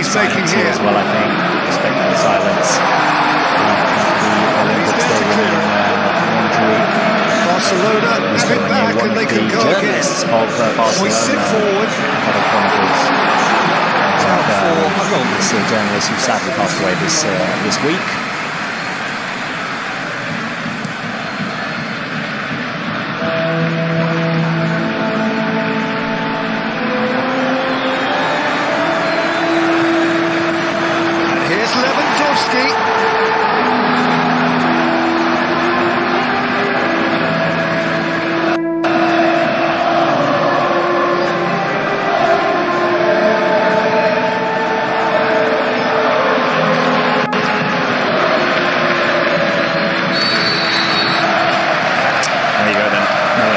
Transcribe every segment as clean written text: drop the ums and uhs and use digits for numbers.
he's making here as well, I think. Respect for the silence. Barcelona a bit back and they can go again. We sit forward. Obviously a journalist who sadly passed away this week. And here's Lewandowski.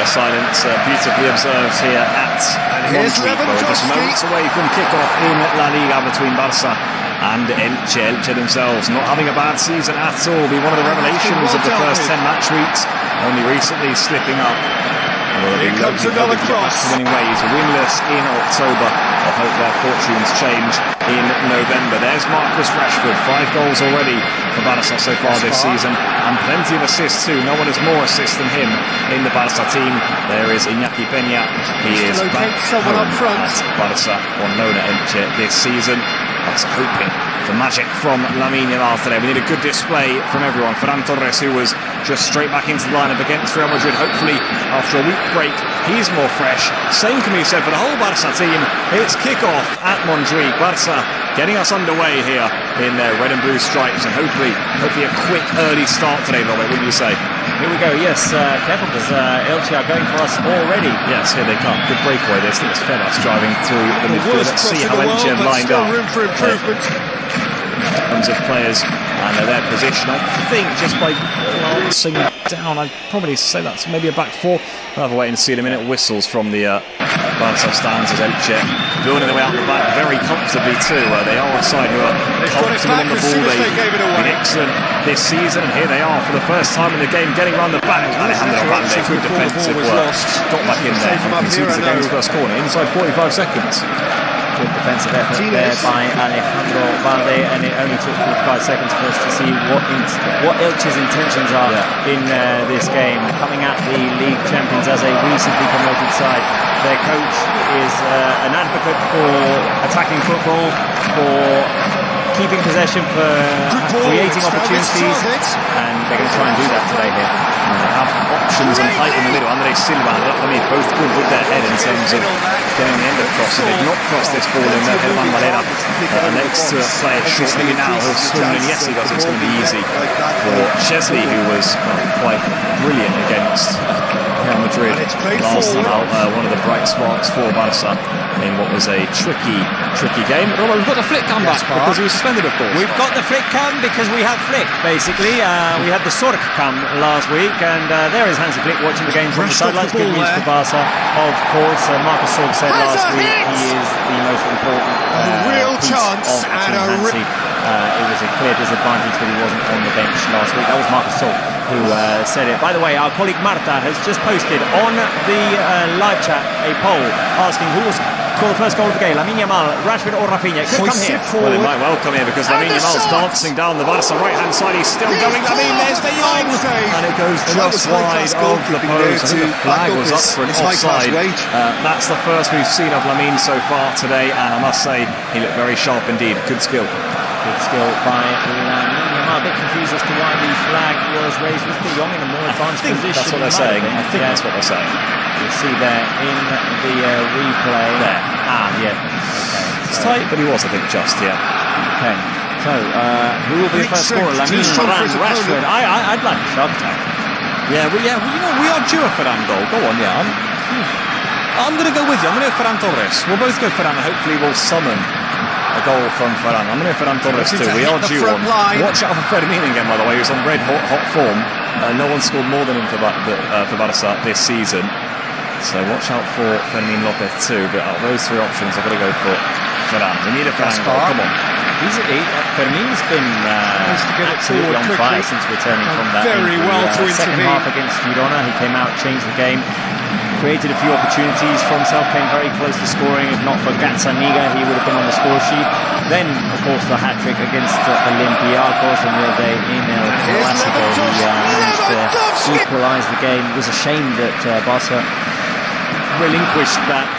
Silence beautifully observed here at Montjuic. We're just moments away from kick-off in La Liga between Barca and Elche. Elche themselves not having a bad season at all. Be one of the revelations of the first 10 match weeks, only recently slipping up. Here comes another cross. Winning ways, winless in October. I hope their fortunes change in November. There's Marcus Rashford, 5 goals already for Barca so far this season, and plenty of assists too. No one has more assists than him in the Barca team. There is Iñaki Peña. He is back someone up front at Barca on loan at Elche this season. That's hoping for magic from Lamine Yamal today. We need a good display from everyone. Ferran Torres, who was just straight back into the lineup against Real Madrid, hopefully after a week break he's more fresh. Same can be said for the whole Barca team. It's kick-off at Montjuic. Barca getting us underway here in their red and blue stripes, and hopefully a quick early start today, Robert, wouldn't you say? Here we go, yes, careful because Elche are going for us already. Yes, here they come. Good breakaway. There's Feras driving through the midfield. Let's see how Elche have lined up. Room for improvement. In terms of players and their position, I think just by glancing down, I'd probably say that's maybe a back four. We'll have to wait and see in a minute. Whistles from the Barca stands as Elche building their way out the back very comfortably too. They are a side who are comfortable on the ball. They've been excellent this season, and here they are for the first time in the game getting around the back. Alejandro Valde, good defensive work. Got back in there and concedes the game's first corner inside 45 seconds. Good defensive effort there by Alejandro Valde, and it only took 45 seconds for us to see what Elche's intentions are in this game. Coming at the league champions as a recently promoted side, their coach is an advocate for attacking football, for keeping possession, for creating opportunities, and they're going to try and do that today here. They have options and height in the middle. André Silva and Rafa both good with their head in terms of getting the end of crossing. They've not crossed this ball in there. Germán Valera next to play it shortly now. He'll swing, and yes, he does. It's going to be easy for Chesley, who was quite brilliant against Real Madrid last time out. One of the bright sparks for Barca in what was a tricky game. Robert, we've got the Flick come back because he was suspended, of course. We've got the Flick come because we have Flick, basically. We had the Sork come last week, and there is Hansi Flick watching the game from the sidelines. Good news for Barca, of course. Marcus Sork said last week he is the most important real chance of Hansi. It was a clear disadvantage that he wasn't on the bench last week. That was Marcus Sork who said it. By the way, our colleague Marta has just posted on the live chat a poll asking who will score the first goal of the game, Lamine Yamal, Rashford or Rafinha. It could come here. Well, it might well come here because Lamine Yamal's dancing down the Barca right-hand side. He's still going. Lamine, there's the Young, and it goes just wide of the post. I think the flag was up for an offside. That's the first we've seen of Lamine so far today, and I must say he looked very sharp indeed. Good skill. Good skill by Lamine Yamal. A bit confused as to why the flag was raised. Was De Jong in a more advanced position? That's what they're saying. I think that's what they're saying. You'll see there in the replay. There. Yeah. Okay. It's tight, but he was, I think, just, Okay. So, who will be the first scorer? Lamine, Ferran, Rashford. I'd like a sharp attack. Yeah, we are due a Ferran goal. Go on, I'm going to go with you. I'm going to go Ferran Torres. We'll both go Ferran, and hopefully we'll summon a goal from Ferran. I'm going to go Ferran Torres too. We are due one. Watch out for Fermin again, by the way. He's on red hot form. No one scored more than him for Barca this season. So watch out for Fermin Lopez too. But out of those three options, I've got to go for Ferran. We need a Ferran goal. Come on. Fermin's been absolutely on fire since returning from that very well to second half against Girona. He came out, changed the game, created a few opportunities for himself, came very close to scoring. If not for Gazzaniga, he would have been on the score sheet. Then, of course, the hat-trick against Olympiacos, and the other day in El Clásico, he managed to equalise the game. It was a shame that Barca relinquished that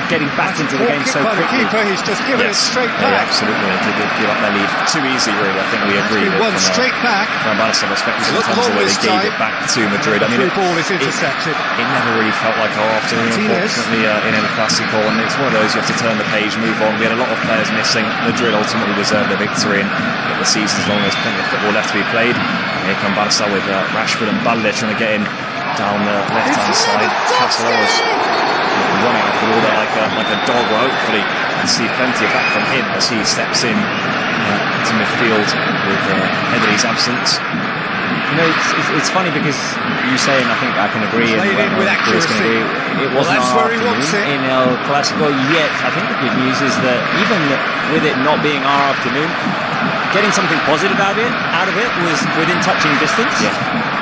getting back into the game so quickly. He's just given it straight back. Yeah, absolutely. They did give up their lead too easy, really. I think we agreed One straight back. From a Barca perspective, in terms of the way they gave it back to Madrid. I mean, the ball is intercepted. It never really felt like our afternoon, unfortunately, in El Clásico, and it's one of those you have to turn the page, move on. We had a lot of players missing. Madrid ultimately deserved their victory, and the season's long. There's plenty of football left to be played. And here come Barca with Rashford and Balde trying to get in down the left-hand side. Castellanos running off the wall there like a dog. Well, hopefully we'll see plenty of that from him as he steps in to midfield with Pedri's absence. You know, it's funny because you say, and I think I can agree, and with accuracy. It wasn't our afternoon in El Clásico, yet I think the good news is that even with it not being our afternoon, getting something positive out of it was within touching distance.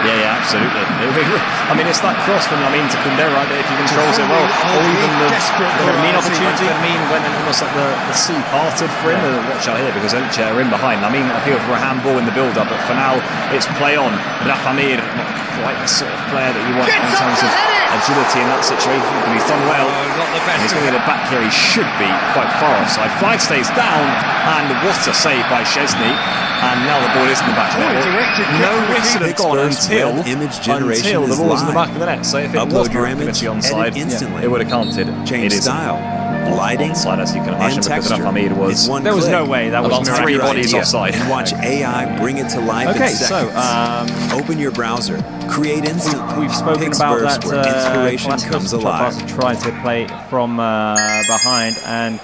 Yeah, absolutely. I mean, it's that cross from Lamin to Koundé, right? If he controls it well, or even the Fermin opportunity. Fermin went and almost like the sea parted for him. Watch out here because Elche are in behind. Lamin appealed for a handball in the build-up, but for now it's play on. Rafa Mir, not quite the sort of player that you want in terms of agility in that situation, but he's done well. He's going to get it back here. He should be quite far offside. Flag stays down, and what a save by Szczesny. And now the ball is in the back of the net. No risk would have gone until the ball was in the back of the net. So if it was proactivity onside, it would have counted. Change style, lighting, onside, as you can imagine, because Rafa Mir was. There was no way that was about 3 bodies offside. And watch AI bring it to life in seconds. So open your browser, create instantly. We've spoken about that. Where inspiration comes alive. Try to play from behind, and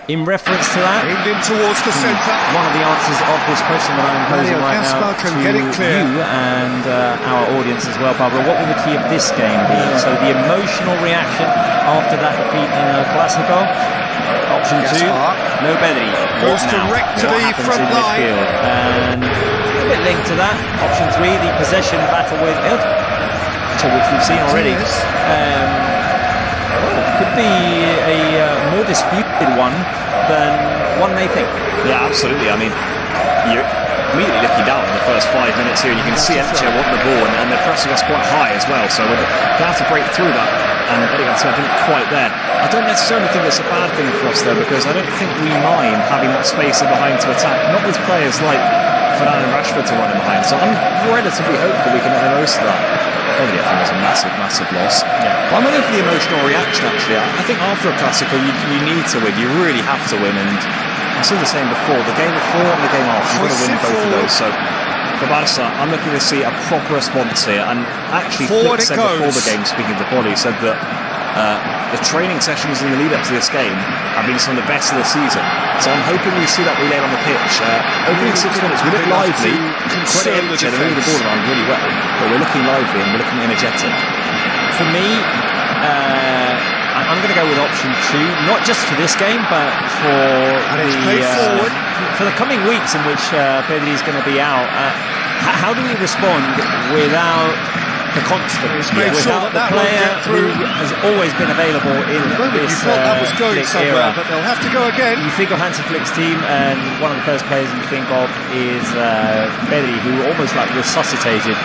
in reference to that, aimed in towards the centre. One of the answers of this question that I'm posing right now to you and our audience as well, Pablo, what will the key of this game be? So the emotional reaction after that defeat in El Clásico. Option 2, no Pedri. Goes direct to the front line. And a bit linked to that, option 3, the possession battle with Elche, which we've seen already. Could be a more disputed one than one may think. Yeah, absolutely. I mean, you're immediately looking down in the first 5 minutes here, and you can see Elche want the ball, and they're pressing us quite high as well. So we're going to have to break through that. And I didn't quite there. I don't necessarily think it's a bad thing for us though, because I don't think we mind having that space in behind to attack. Not with players like Ferran and Rashford to run in behind. So I'm relatively hopeful we can make the most of that. Probably I think it's a massive loss. But I'm waiting for the emotional reaction actually. I think after a Clásico you need to win. You really have to win. And I said the same before. The game before and the game after, you've got to win both of those. So for Barca, I'm looking to see a proper response here. And actually Flick said before the game, speaking to Polly, said that the training sessions in the lead up to this game have been some of the best of the season. So I'm hoping we see that relayed on the pitch. Opening 6 minutes, we look lively. Credit Elche, they move the ball around really well. But we're looking lively and we're looking energetic. For me, I'm going to go with option 2, not just for this game, but for the coming weeks in which Pedri is going to be out. How do we respond without the confidence, without the player who has always been available in this Flick era? But they'll have to go again. You think of Hansi Flick's team, and one of the first players you think of is Pedri, who almost like resuscitated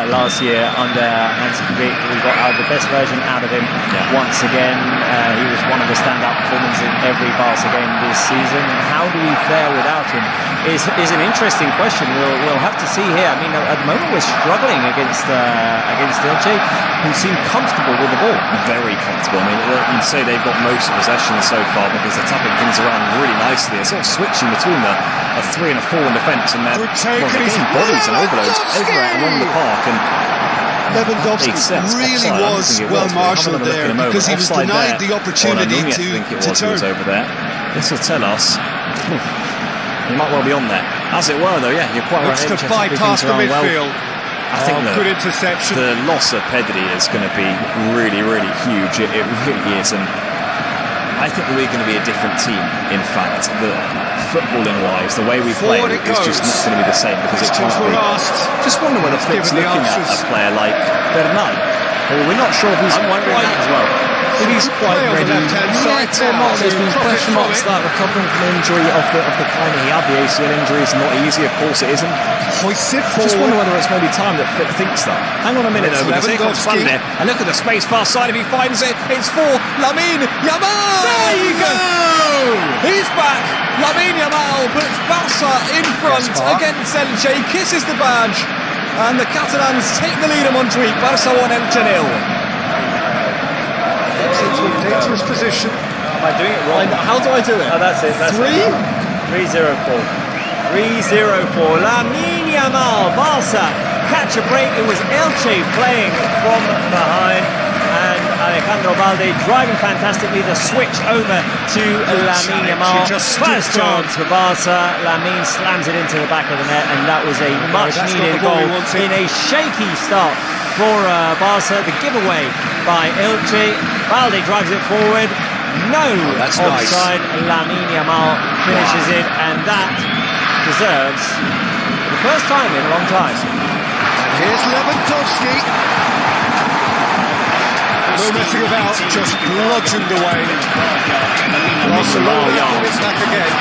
last year under Hansi Flick. We got the best version out of him once again. He was one of the standout performers in every Barca game this season. How do we fare without him is an interesting question. We'll have to see here. I mean, at the moment we're struggling against Elche, who seem comfortable with the ball. Very comfortable. I mean, you'd say they've got most of possession so far because they're tapping things around really nicely. They're sort of switching between a 3 and a 4 in defence, and they're getting bodies and overloads everywhere along the park. And Lewandowski really was well marshalled there because he was denied the opportunity to turn. Over there. This will tell us. He might well be on there. As it were, though, yeah, you're quite right. Looks to bypass the midfield. I think good interception. The loss of Pedri is going to be really huge. It really is, and I think we're going to be a different team. In fact, the footballing-wise, the way we play is just not going to be the same because it can't be. Just wonder whether Flick's looking at a player like Bernal. We're not sure if he's wondering that as well. he's quite Play on the ready left-hand side yet or now not. There's to been profit question from marks it. that recovering from injury of the kind he had. The ACL injury is not easy, of course it isn't. Hoists it Just wonder forward. whether it's maybe time that Flick thinks that. Hang on a minute though, because here comes Lewandowski. Van der, and look at the space far side. If he finds it, it's for Lamine Yamal. There you go! He's back. Lamine Yamal puts Barca in front Yes, against Elche. He kisses the badge, and the Catalans take the lead in Montjuic. Barca 1, Elche 0. Into a dangerous position. Am I doing it wrong? How do I do it? Oh, that's it. That's 3-0-4. 3-0-4. Lamine Yamal, Barca catch a break. It was Elche playing from behind, and Alejandro Balde driving fantastically. The switch over to Lamine Yamal. First chance for Barca. Lamine slams it into the back of the net, and that was a much-needed goal in a shaky start for Barca. The giveaway by Elche. Balde drives it forward. No offside. Nice. Lamine Yamal finishes it, and that deserves, for the first time in a long time. And here's Lewandowski. No messing about, just bludgeoned away. Barcelona on his back again.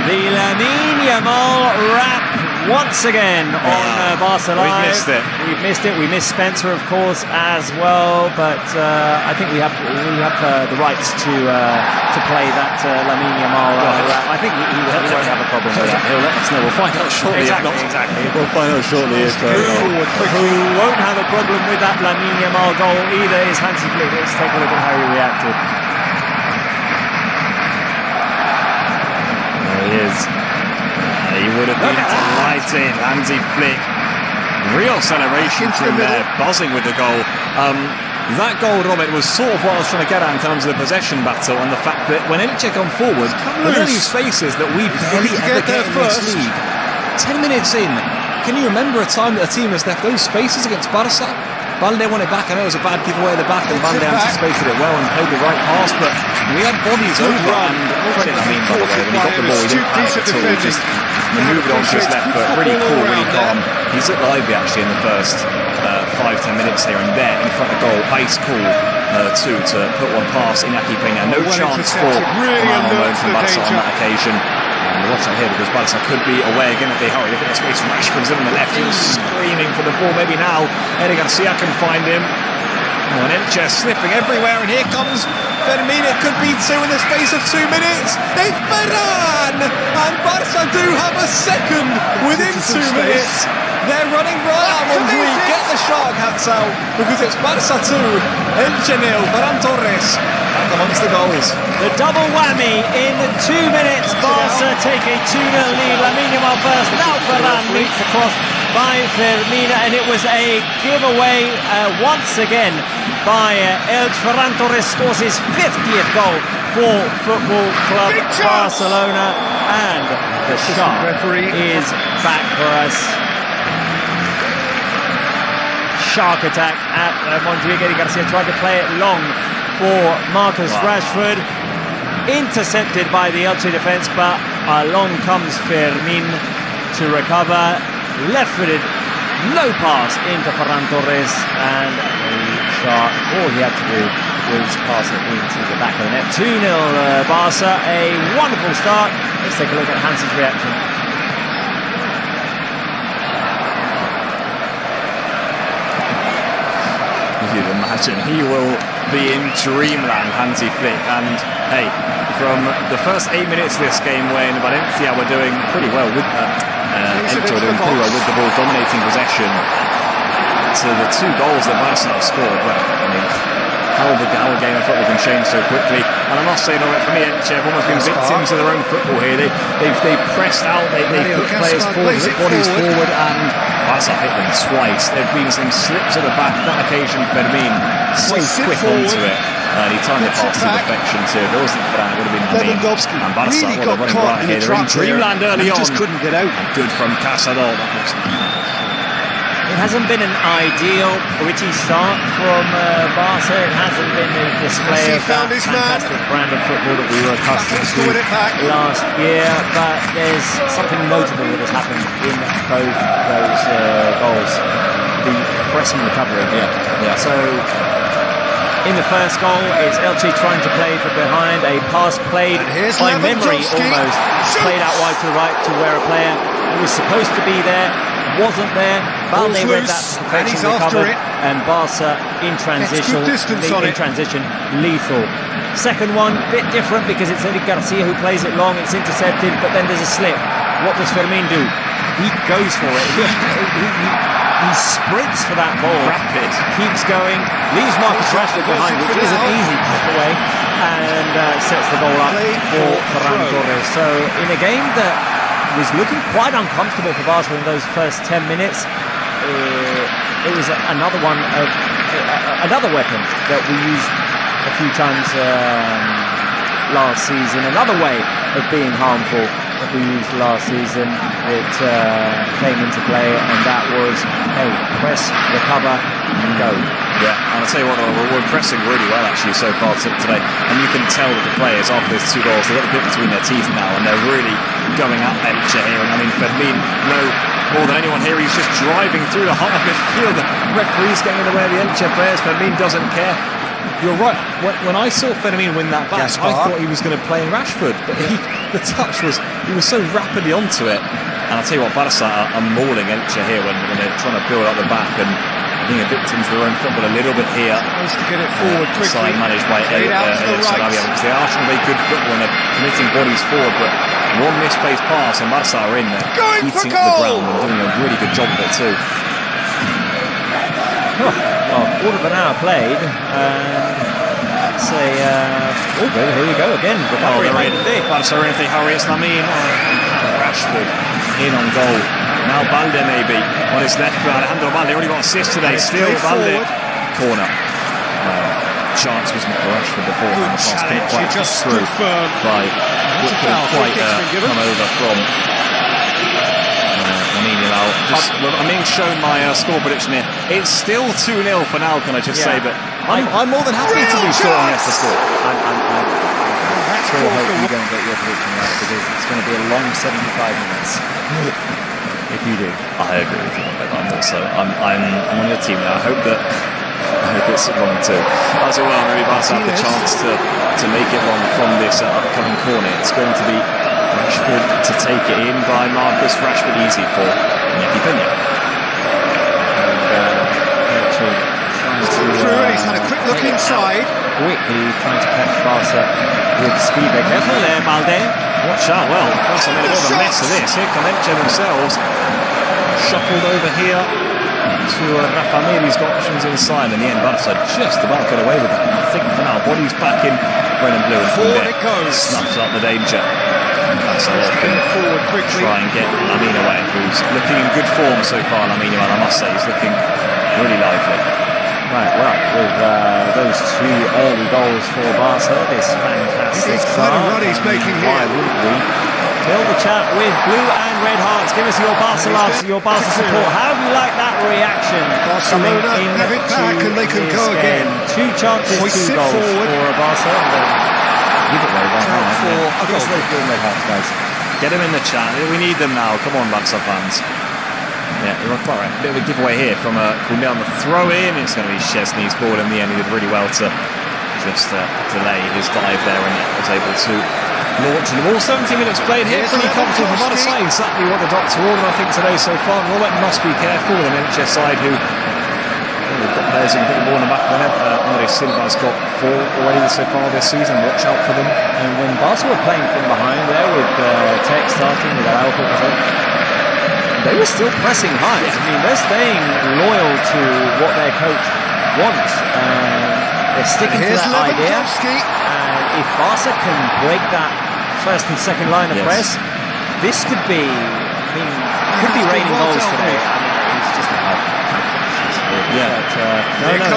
The Lamine Yamal wrap once again on Barca Live. We've missed it. We've missed it. We missed Spencer, of course, as well. But I think we have the rights to play that Lamine Yamal wrap. I think he won't have a problem with that. He'll let us know. We'll find out shortly. Exactly. We'll find out shortly if. Who won't have a problem with that Lamine Yamal goal either is Hansi Flick. Let's take a look at how he reacted. There he is. He would have been delighted. Hansi Flick. Real celebration from there, buzzing with the goal. That goal, Robert, was sort of what I was trying to get at in terms of the possession battle and the fact that when Elche come forward, there are these spaces that we barely ever get in this league. 10 minutes in, can you remember a time that a team has left those spaces against Barca? Balde won it back. I know it was a bad giveaway at the back, and Balde anticipated it well and played the right pass, but we had bodies over, and credit Lamine, by the way, when he got the ball, he didn't panic at all. He just manoeuvred onto his left foot, really cool, really calm. He's at lively actually in the first 5-10 minutes here, and there in front of goal, ice cool too, to put one past Iñaki Peña. No chance for a man on loan from Barca on that occasion. And watch out here, because Barca could be away again if they hurry. Look at the space. Rashford's in on the left. He was screaming for the ball. Maybe now Eder Garcia can find him. Oh, and Elche slipping everywhere, and here comes Fermin. It could be two in the space of 2 minutes. It's Ferran! And Barca do have a second within 2 minutes. They're running right out on Montjuic. Get the shark hats out, because it's Barca 2, Elche 0. Ferran Torres back amongst the goals. The double whammy in 2 minutes. Barca take a 2-0 lead. Lamine Yamal first. Now Ferran meets the cross by Fermina, and it was a giveaway once again by Elche. Ferran Torres scores his 50th goal for Football Club Barcelona, and the shark is back for us. Shark attack at Montjuic. Eder Garcia tried to play it long for Marcus Rashford, intercepted by the Elche defence, but along comes Fermin to recover. Left-footed, low pass into Ferran Torres, and the Shark, all he had to do was pass it into the back of the net. 2-0 Barca, a wonderful start. Let's take a look at Hansi's reaction. You'd imagine he will be in dreamland, Hansi Flick. And hey, from the first 8 minutes of this game, when Valencia were doing pretty well with Elche were doing pretty well with the ball, dominating possession, to the 2 goals that Barca have scored. Well, I mean, how the game of football can change so quickly. And I must say, Robert, for me, Elche have almost been victims of their own football here. They've pressed out, they've put players forward, put bodies forward, and Barca hit them twice. There have been some slips at the back. That occasion, Fermin so quick onto it. And he timed the pass to perfection too. If it wasn't for that, it would have been Lamine. And Barca, really got running caught right in here. the They're in trap dreamland early on. Just couldn't get out. Good from Casador. That looks. It hasn't been an ideal, witty start from Barca. It hasn't been a display of that fantastic brand of football that we were accustomed to last year. But there's something notable that has happened in both those goals. The pressing recovery. Yeah. So in the first goal. It's Elche trying to play from behind. A pass played by memory almost. Played out wide to the right to where a player who was supposed to be there wasn't there. Balde read that to perfection, recovered, and Barca in transition, lethal. Second one, bit different because it's Eric Garcia who plays it long. It's intercepted, but then there's a slip. What does Fermin do? He goes for it. He sprints for that ball. Rapid. Keeps going. Leaves Marcus Rashford behind, which is an easy pass away, and sets the goal up for Ferran Torres. So in a game that was looking quite uncomfortable for Barca in those first 10 minutes, it was another one of another weapon that we used a few times last season. Another way of being harmful that we used last season. It came into play, and that was, hey, press, recover, and go. Yeah, and I'll tell you what, we're pressing really well actually so far today, and you can tell that the players after these 2 goals, they've got the bit between their teeth now, and they're really going at Elche here. And I mean, Fermin, more than anyone here, he's just driving through the heart of midfield. The referee's getting in the way of the Elche players. Fermin doesn't care. You're right. When I saw Fermin win that back, I thought he was going to play in Rashford, but the touch was, he was so rapidly onto it. And I'll tell you what, Barca are mauling Elche here when they're trying to build up the back, and being a victim to their own football a little bit here. Nice to get it forward quickly. Side managed by Sarabia, because they are trying to play good football and they're committing bodies forward, but one misplaced pass and Barca are in there, eating up the ground and doing a really good job of it too. Well, quarter of an hour played. Say, here we go again. Recovery Barca are in if they hurry. It's Lamin. Rashford in on goal. Now Balde maybe on his left foot. Alejandro Balde already got assist today. Still Balde. Corner. Chance wasn't for Rashford before. Good challenge. He just stood firm. By quite come over from. I'm being shown my score prediction here. It's still 2-0 for now, can I just say, but I'm more than happy to be short on the score. I sure hope you don't get your prediction right, because it's going to be a long 75 minutes. If you do. I agree with you on that. I'm on your team now. I hope it's wrong too. As well, maybe Barca have the chance to make it wrong from this upcoming corner. It's going to be Rashford to take it in by Marcus Rashford, easy for Nicky Pena. He's had a quick look inside. Quickly trying to catch Barca with speed. They're careful there, Balde. Watch out, well, Barca made a bit of a mess of this. Here come Elche themselves. Shuffled over here to Rafa Mir. He's got options inside. In the end, Barca just about got away with that. I think for now, body's back in red and blue. Forward it goes. Snuffs out the danger. So forward quickly. Try and get Lamin away, who's looking in good form so far. Lamin, I must say, he's looking really lively. Right, well, with those 2 early goals for Barca, this fantastic it's quite a run he's making here. Why wouldn't we? Fill the chat with blue and red hearts. Give us your Barca loves, your Barca support. How do you like that reaction? Barcelona have it back and they can go again. 2 chances, 2 goals forward for Barca. Give it away right now. I guess those blue and red hearts, guys. Get them in the chat. We need them now. Come on, Barca fans. Yeah, you're quite right. A bit of a giveaway here from Koundé on the throw-in. It's going to be Szczesny's ball in the end. He did really well to just delay his dive there and was able to launch the ball. 70 minutes played here. Pretty comfortable from other side. Exactly what the doctor ordered, I think, today so far. Robert must be careful with an Elche side who they've got players who can put the ball in the back of the net. Andre Silva's got 4 already so far this season. Watch out for them. And when Barca were playing from behind there with Tech starting with Araujo, they were still pressing high. I mean, they're staying loyal to what their coach wants. They're sticking to that idea. And if Barca can break that first and second line of press, this could be, could be raining goals today. It's just a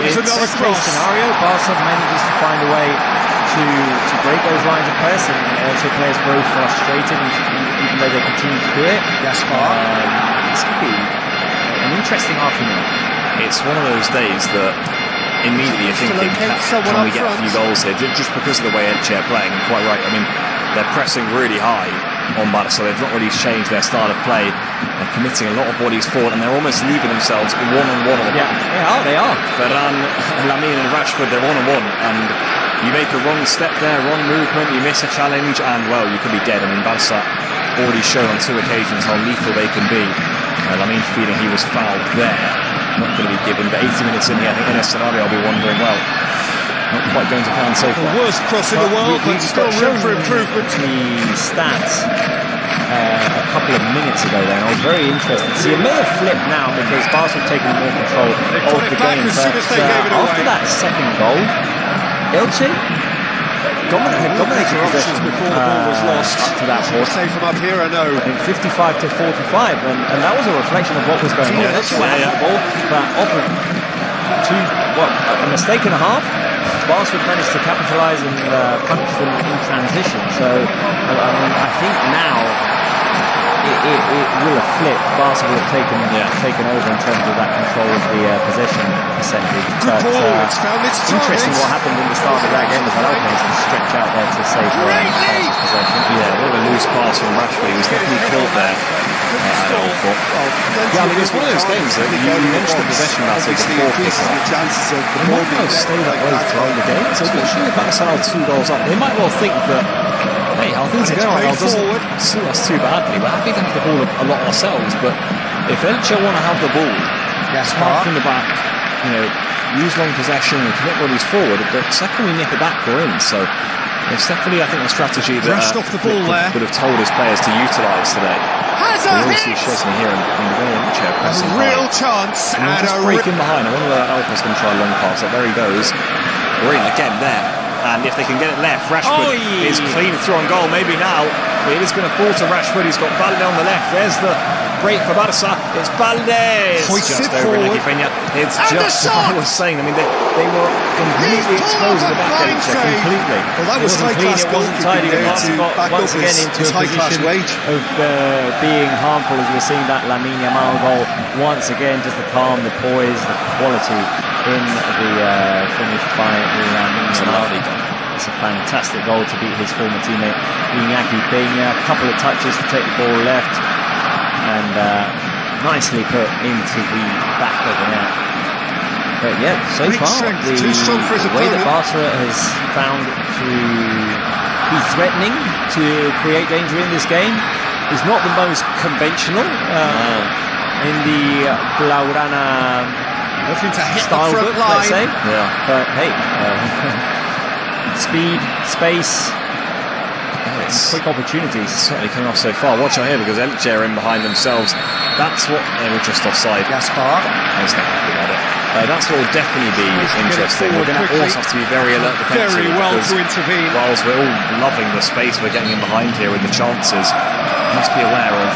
it's a case scenario. Barca manages to find a way to break those lines of press, and Elche players grow frustrated even though they continue to do it. This could be an interesting afternoon. It's one of those days that immediately you're thinking, can we get a few goals here? Just because of the way Elche are playing. Quite right. I mean, they're pressing really high. on Barca. They've not really changed their style of play. They're committing a lot of bodies forward, and they're almost leaving themselves one-on-one on the back. Yeah, they are. Ferran, Lamine and Rashford, they're one-on-one, and you make a wrong step there, wrong movement, you miss a challenge, and, well, you could be dead. I mean, Barca already shown on 2 occasions how lethal they can be. Lamine feeling he was fouled there. Not going to be given, but 80 minutes in here, I think in a scenario I'll be wondering, well, not quite going to plan so far. The worst cross in the world, but still room for improvement. The stats a couple of minutes ago then, I was very interested to see. It may have flipped now because Barca have taken more control of the game, but after that second goal, Elche dominated possession before the ball was lost. Up to that point. Say from up here, I know. I think 55 to 45, and that was a reflection of what was going on. Elche had that ball, but off of a mistake and a half, Barca managed to capitalise and punish them in transition. So I think now it will have flipped. Barca will have taken over in terms of that control of the possession percentage. But interesting what happened in the start of that game as well. Managed to stretch out there to save Barca's possession. Yeah, what a loose pass from Rashford. He was definitely caught there. Yeah, I mean, it's one of those games that you mentioned the possession battle before kickoff. They might well stay that way throughout the game. So especially if Barca are 2 goals up, they might well think that, hey, how things are going right now doesn't suit us too badly. We're happy to have the ball a lot ourselves, but if Elche want to have the ball, start from the back, use long possession and commit bodies forward, but second we nip it back, we're in. So it's definitely, I think, a strategy that would have told his players to utilise today. We see Chesney here and Elche pressing a real chance and just breaking behind. I wonder whether Alca's going to try a long pass. There he goes. We're in again there. And if they can get it left, Rashford is clean through on goal. Maybe now it is going to fall to Rashford. He's got Balde on the left. There's the break for Barca. It's Balde. It's just over Naki Peña. It's just what I was saying. I mean, they were completely exposed at the back end. Completely. Well, that was high class. It wasn't tidy. Barca got once again into a position of being harmful, as we're seeing that Lamine Yamal goal once again. Just the calm, the poise, the quality in the finish by Lamine Yamal. It's a fantastic goal to beat his former teammate Iñaki Peña. A couple of touches to take the ball left, and nicely put into the back of the net. But yeah, so far the way that Barca has found to be threatening, to create danger in this game, is not the most conventional in the Blaugrana style book, let's say. Yeah. But hey, speed, space, quick opportunities. Certainly coming off so far. Watch out here because Elche are in behind themselves. That's what they were just offside. Gaspar. I was not happy about it. That's what will definitely be interesting. We're going to also have to be very alert defensively. Very well to intervene. Whilst we're all loving the space we're getting in behind here with the chances, we must be aware of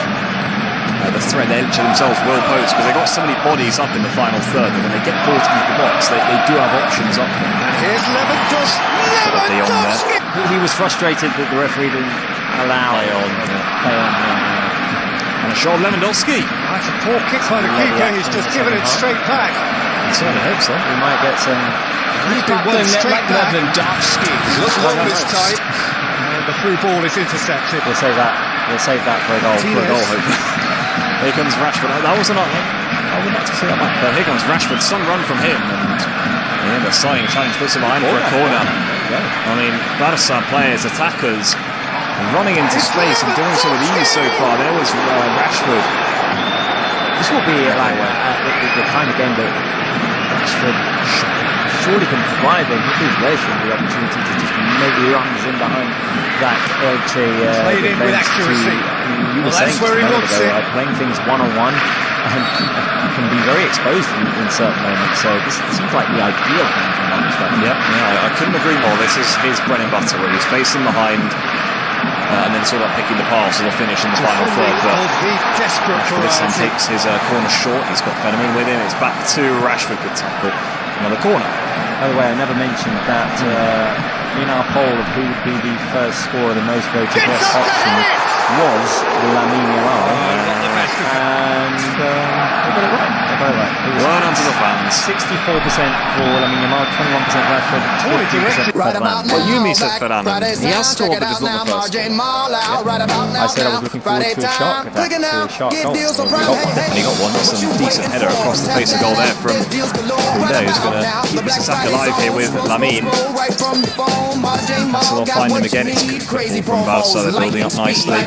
the threat that Elche themselves will pose, because they've got so many bodies up in the final third that when they get brought into the box, they do have options up there. Here's Lewandowski. He was frustrated that the referee didn't allow play on. And a shot of Lewandowski. That's a poor kick by the keeper. He's just given it straight back. I certainly hope so. We might get some. He's been well straight back. Lewandowski. Look long this time. And the through ball is intercepted. We'll save that. We'll save that for a goal. Hopefully. Here comes Rashford. That was an. I would like to see that back. But here comes Rashford. Some run from him, and the signing challenge puts him behind for a corner. I mean, Barca players, attackers, running into space and doing so with ease so far. There was Rashford. This will be like the kind of game that Rashford surely can thrive in. He'll be relishing the opportunity to just make runs in behind that Elche played in with accuracy. You were saying just a moment ago, playing things one-on-one and can be very exposed in certain moments. So this seems like the ideal game for Manchester. Yeah, I couldn't agree more. This is his bread and butter, really. Spacing behind, and then sort of picking the pass or the finish in the final third. But this time takes his corner short. He's got Fenomene with him. It's back to Rashford. Good tackle. Another corner. By the way, I never mentioned that in our poll of who would be the first scorer, the most voted best option was Lamine Yamal. And they got it right. They got it right. It was well done to the fans. 64% for Lamine Yamal, 21% Rashford, 50% Ferdinand. Well, you said Ferdinand. He has scored, but he's not the first one. I said I was looking forward to a shark attack, to a shark goal. So we got one. And he got one. Some decent header across the face of goal there from Koundé, who's going to keep this attack alive here with Lamine. So they'll find him again. It's quickly from Barca. They're building up nicely.